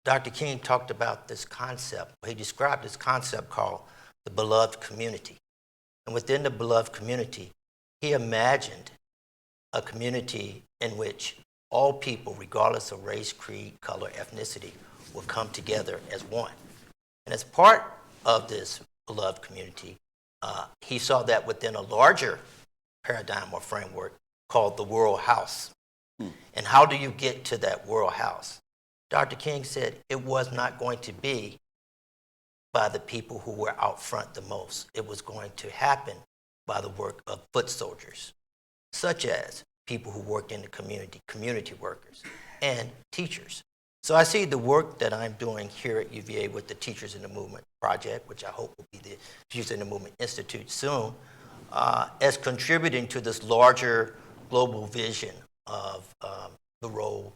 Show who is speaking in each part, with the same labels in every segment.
Speaker 1: Dr. King talked about this concept. He described this concept called the beloved community. And within the beloved community, he imagined a community in which all people, regardless of race, creed, color, ethnicity, will come together as one. And as part of this beloved community, he saw that within a larger paradigm or framework called the world house. And how do you get to that world house? Dr. King said it was not going to be by the people who were out front the most. It was going to happen by the work of foot soldiers, such as people who work in the community workers, and teachers. So I see the work that I'm doing here at UVA with the Teachers in the Movement project, which I hope will be the Teachers in the Movement Institute soon, as contributing to this larger global vision of the role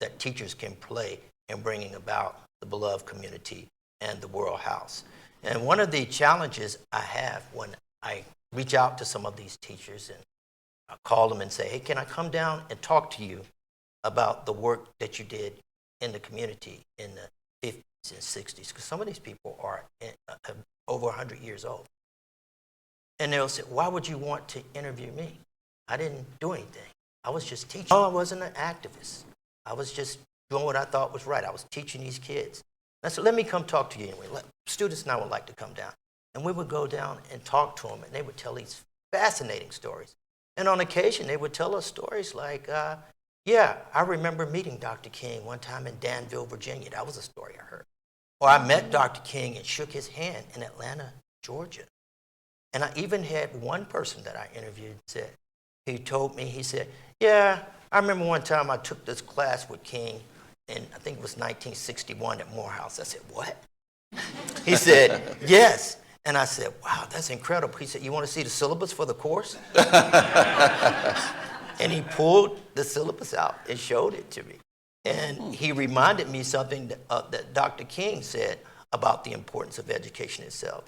Speaker 1: that teachers can play in bringing about the beloved community and the world house. And one of the challenges I have when I reach out to some of these teachers and I call them and say, hey, can I come down and talk to you about the work that you did in the community in the 50s and 60s? Because some of these people are over 100 years old. And they'll say, why would you want to interview me? I didn't do anything. I was just teaching. No, I wasn't an activist. I was just doing what I thought was right. I was teaching these kids. And I said, let me come talk to you anyway. Students and I would like to come down. And we would go down and talk to them, and they would tell these fascinating stories. And on occasion, they would tell us stories like, yeah, I remember meeting Dr. King one time in Danville, Virginia. That was a story I heard. Or I met Dr. King and shook his hand in Atlanta, Georgia. And I even had one person that I interviewed said, he told me, he said, yeah, I remember one time I took this class with King, and I think it was 1961 at Morehouse. I said, what? He said, yes. And I said, wow, that's incredible. He said, you want to see the syllabus for the course? And he pulled the syllabus out and showed it to me. And he reminded me something that Dr. King said about the importance of education itself.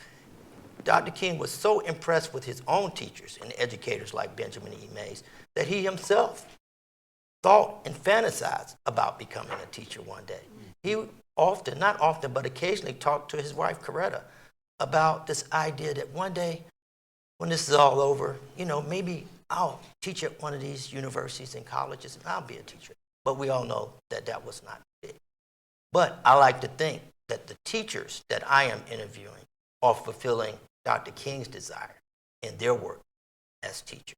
Speaker 1: Dr. King was so impressed with his own teachers and educators like Benjamin E. Mays that he himself thought and fantasized about becoming a teacher one day. He often, not often, but occasionally talked to his wife, Coretta, about this idea that one day, when this is all over, you know, maybe I'll teach at one of these universities and colleges and I'll be a teacher. But we all know that that was not it. But I like to think that the teachers that I am interviewing are fulfilling Dr. King's desire in their work as teachers.